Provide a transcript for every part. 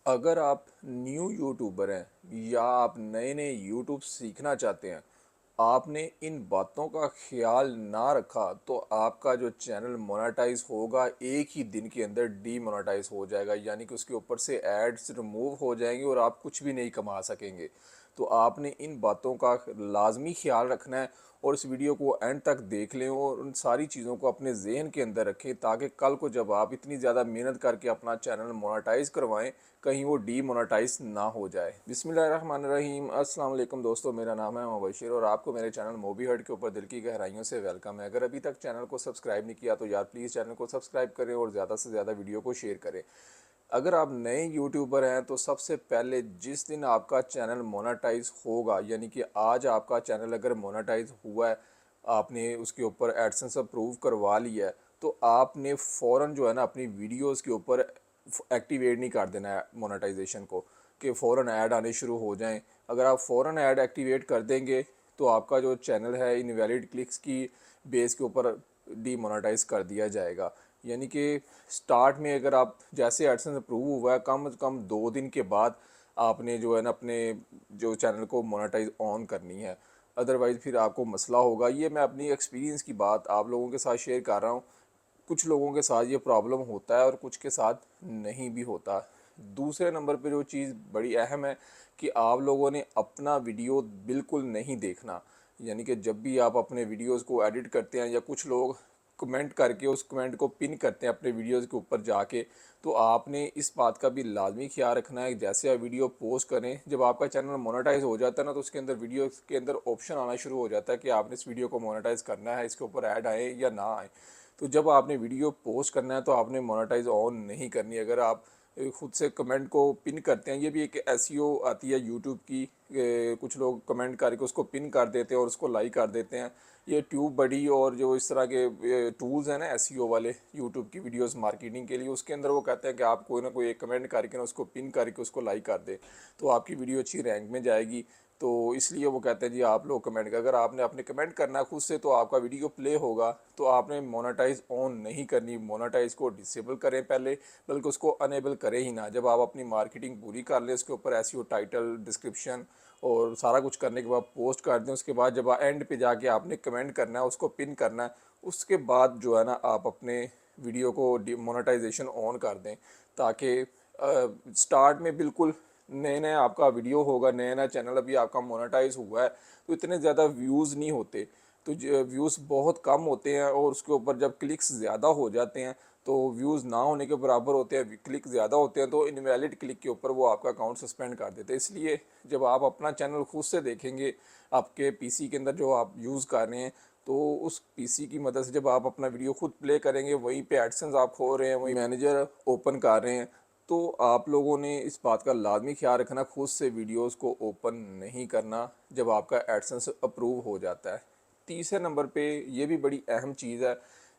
अगर आप new YouTuber हैं या आप नए नए यूट्यूब सीखना चाहते हैं, आपने इन बातों का ख्याल ना रखा तो आपका जो चैनल मोनेटाइज होगा एक ही दिन के अंदर डीमोनेटाइज हो जाएगा। यानी कि उसके ऊपर से एड्स रिमूव हो जाएंगे और आप कुछ भी नहीं कमा सकेंगे। तो आपने इन बातों का लाजमी ख्याल रखना है और इस वीडियो को एंड तक देख लें और उन सारी चीज़ों को अपने जहन के अंदर रखें, ताकि कल को जब आप इतनी ज़्यादा मेहनत करके अपना चैनल मोनेटाइज करवाएं, कहीं वो डीमोनेटाइज ना हो जाए। बिस्मिल्लाहिर्रहमानिर्रहीम। अस्सलाम वालेकुम दोस्तों, मेरा नाम है मुबशिर और आपको मेरे चैनल मोबी हट के ऊपर दिल की गहराइयों से वेलकम है। अगर अभी तक चैनल को सब्सक्राइब नहीं किया तो यार प्लीज़ चैनल को सब्सक्राइब करें और ज़्यादा से ज़्यादा वीडियो को शेयर करें। अगर आप नए यूट्यूबर हैं तो सबसे पहले जिस दिन आपका चैनल मोनेटाइज होगा, यानी कि आज आपका चैनल अगर मोनेटाइज हुआ है, आपने उसके ऊपर एडसेंस अप्रूव करवा लिया है, तो आपने फ़ौरन जो है ना अपनी वीडियोस के ऊपर एक्टिवेट नहीं कर देना है मोनेटाइजेशन को, कि फ़ौरन ऐड आने शुरू हो जाएं। अगर आप फ़ौरन ऐड एक्टिवेट कर देंगे तो आपका जो चैनल है इनवैलिड क्लिक्स की बेस के ऊपर डीमोनेटाइज कर दिया जाएगा। यानी कि स्टार्ट में अगर आप जैसे एडसेंस अप्रूव हुआ है, कम से कम 2 दिन के बाद आपने जो है ना अपने जो चैनल को मोनेटाइज ऑन करनी है, अदरवाइज़ फिर आपको मसला होगा। ये मैं अपनी एक्सपीरियंस की बात आप लोगों के साथ शेयर कर रहा हूँ। कुछ लोगों के साथ ये प्रॉब्लम होता है और कुछ के साथ नहीं भी होता। दूसरे नंबर पे जो चीज़ बड़ी अहम है कि आप लोगों ने अपना वीडियो बिल्कुल नहीं देखना। यानी कि जब भी आप अपने वीडियोस को एडिट करते हैं या कुछ लोग कमेंट करके उस कमेंट को पिन करते हैं अपने वीडियोस के ऊपर जाके, तो आपने इस बात का भी लाजमी ख्याल रखना है कि जैसे आप वीडियो पोस्ट करें, जब आपका चैनल मोनेटाइज हो जाता है ना, तो उसके अंदर वीडियो के अंदर ऑप्शन आना शुरू हो जाता है कि आपने इस वीडियो को मोनेटाइज करना है, इसके ऊपर ऐड आए या ना आए। तो जब आपने वीडियो पोस्ट करना है तो आपने मोनेटाइज ऑन नहीं करनी। अगर आप खुद से कमेंट को पिन करते हैं, ये भी एक एसईओ आती है यूट्यूब की, कुछ लोग कमेंट करके उसको पिन कर देते हैं और उसको लाइक कर देते हैं। ये ट्यूब बडी और जो इस तरह के टूल्स हैं ना एसईओ वाले यूट्यूब की वीडियोस मार्केटिंग के लिए, उसके अंदर वो कहते हैं कि आप कोई ना कोई एक कमेंट करके ना उसको पिन करके उसको लाइक कर दे तो आपकी वीडियो अच्छी रैंक में जाएगी। तो इसलिए वो कहते हैं जी आप लोग कमेंट कर, अगर आपने अपने कमेंट करना है खुद से तो आपका वीडियो प्ले होगा। तो आपने मोनेटाइज ऑन नहीं करनी, मोनेटाइज को डिसेबल करें पहले, बल्कि उसको अनेबल करें ही ना। जब आप अपनी मार्केटिंग पूरी कर लें, उसके ऊपर एसईओ टाइटल डिस्क्रिप्शन और सारा कुछ करने के बाद पोस्ट कर दें, उसके बाद जब एंड पे जाके आपने कमेंट करना है, उसको पिन करना है, उसके बाद जो है ना आप अपने वीडियो को मोनेटाइजेशन ऑन कर दें, ताकि स्टार्ट में बिल्कुल नए नए आपका वीडियो होगा, नया नया चैनल अभी आपका मोनेटाइज हुआ है, तो इतने ज़्यादा व्यूज़ नहीं होते। तो व्यूज़ बहुत कम होते हैं और उसके ऊपर जब क्लिक्स ज़्यादा हो जाते हैं तो व्यूज़ ना होने के बराबर होते हैं, क्लिक ज़्यादा होते हैं तो इनवैलिड क्लिक के ऊपर वो आपका अकाउंट सस्पेंड कर देते हैं। इसलिए जब आप अपना चैनल खुद से देखेंगे, आपके पीसी के अंदर जो आप यूज़ कर रहे हैं, तो उस पीसी की मदद से जब आप अपना वीडियो खुद प्ले करेंगे, वहीं पे एडसेंस आप खो रहे हैं, वहीं मैनेजर ओपन कर रहे हैं, तो आप लोगों ने इस बात का लाजमी ख्याल रखना खुद से वीडियोस को ओपन नहीं करना जब आपका एडसेंस अप्रूव हो जाता है। तीसरे नंबर पे ये भी बड़ी अहम चीज़ है,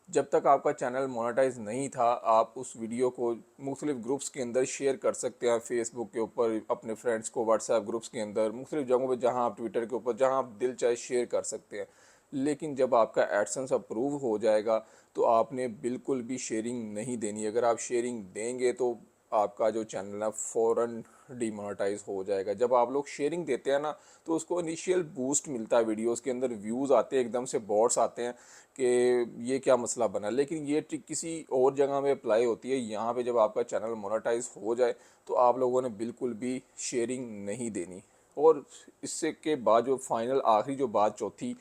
जब तक आपका चैनल मोनेटाइज नहीं था आप उस वीडियो को मुख्तलिफ ग्रुप्स के अंदर शेयर कर सकते हैं, फेसबुक के ऊपर अपने फ्रेंड्स को, व्हाट्सएप ग्रुप्स के अंदर, मुख्तलिफ जगहों पर जहाँ आप, ट्विटर के ऊपर, जहाँ आप दिल चाहे शेयर कर सकते हैं। लेकिन जब आपका एडसेंस अप्रूव हो जाएगा तो आपने बिल्कुल भी शेयरिंग नहीं देनी। अगर आप शेयरिंग देंगे तो आपका जो चैनल है फ़ौरन डीमोनेटाइज हो जाएगा। जब आप लोग शेयरिंग देते हैं ना तो उसको इनिशियल बूस्ट मिलता है, वीडियोस के अंदर व्यूज़ आते हैं, एकदम से बॉट्स आते हैं कि ये क्या मसला बना। लेकिन ये ट्रिक किसी और जगह में अप्लाई होती है। यहाँ पे जब आपका चैनल मोनेटाइज हो जाए तो आप लोगों ने बिल्कुल भी शेयरिंग नहीं देनी। और इससे के बाद जो फाइनल आखिरी जो बात चौथी,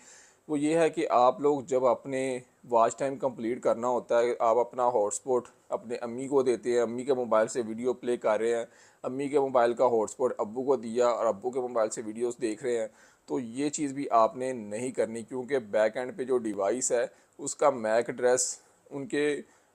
वो ये है कि आप लोग जब अपने वॉच टाइम कंप्लीट करना होता है, आप अपना हॉटस्पॉट अपने अम्मी को देते हैं, अम्मी के मोबाइल से वीडियो प्ले कर रहे हैं, अम्मी के मोबाइल का हॉटस्पॉट अब्बू को दिया और अब्बू के मोबाइल से वीडियोस देख रहे हैं, तो ये चीज़ भी आपने नहीं करनी, क्योंकि बैक एंड पे जो डिवाइस है उसका मैक एड्रेस उनके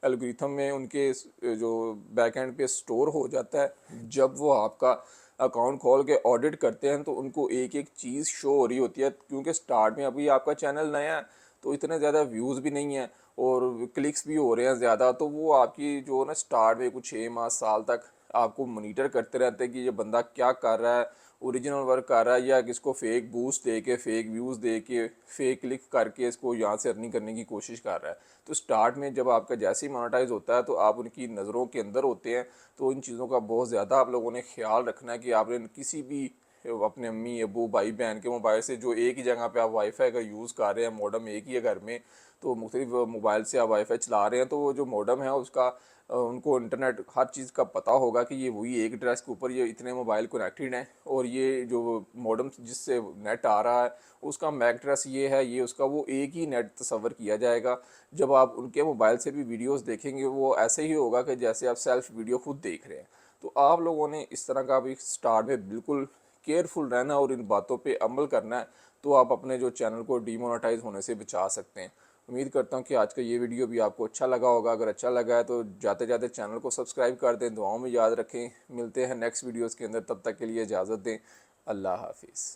एल्गोरिथम में, उनके जो बैक एंड पे स्टोर हो जाता है। जब वो आपका अकाउंट खोल के ऑडिट करते हैं तो उनको एक एक चीज़ शो हो रही होती है, क्योंकि स्टार्ट में अभी आपका चैनल नया है तो इतने ज़्यादा व्यूज़ भी नहीं हैं और क्लिक्स भी हो रहे हैं ज़्यादा, तो वो आपकी जो ना स्टार्ट में कुछ 6 माह साल तक आपको मॉनिटर करते रहते हैं कि ये बंदा क्या कर रहा है, ओरिजिनल वर्क कर रहा है या किसको फेक बूस्ट दे के, फेक व्यूज़ दे के, फेक क्लिक करके इसको यहाँ से अर्निंग करने की कोशिश कर रहा है। तो स्टार्ट में जब आपका जैसे ही मोनेटाइज होता है तो आप उनकी नज़रों के अंदर होते हैं। तो इन चीज़ों का बहुत ज़्यादा आप लोगों ने ख्याल रखना है कि आपने किसी भी अपने अम्मी अबू भाई बहन के मोबाइल से, जो एक ही जगह पे आप वाईफाई का यूज़ कर रहे हैं, मॉडम एक ही है घर में, तो मुख्तलिफ मोबाइल से आप वाईफाई चला रहे हैं, तो वो जो मॉडम है उसका उनको इंटरनेट हर चीज़ का पता होगा कि ये वही एक एड्रेस के ऊपर ये इतने मोबाइल कनेक्टेड हैं, और ये जो मॉडम जिससे नेट आ रहा है उसका मैक एड्रेस ये है, ये उसका, वो एक ही नेट तस्वर किया जाएगा। जब आप उनके मोबाइल से भी वीडियोस देखेंगे वो ऐसे ही होगा कि जैसे आप सेल्फ वीडियो खुद देख रहे हैं। तो आप लोगों ने इस तरह का भी स्टार्ट में बिल्कुल केयरफुल रहना और इन बातों पे अमल करना है, तो आप अपने जो चैनल को डीमोनेटाइज होने से बचा सकते हैं। उम्मीद करता हूँ कि आज का ये वीडियो भी आपको अच्छा लगा होगा। अगर अच्छा लगा है तो जाते जाते चैनल को सब्सक्राइब कर दें, दुआओं में याद रखें। मिलते हैं नेक्स्ट वीडियोज़ के अंदर, तब तक के लिए इजाज़त दें। अल्लाह हाफिज़।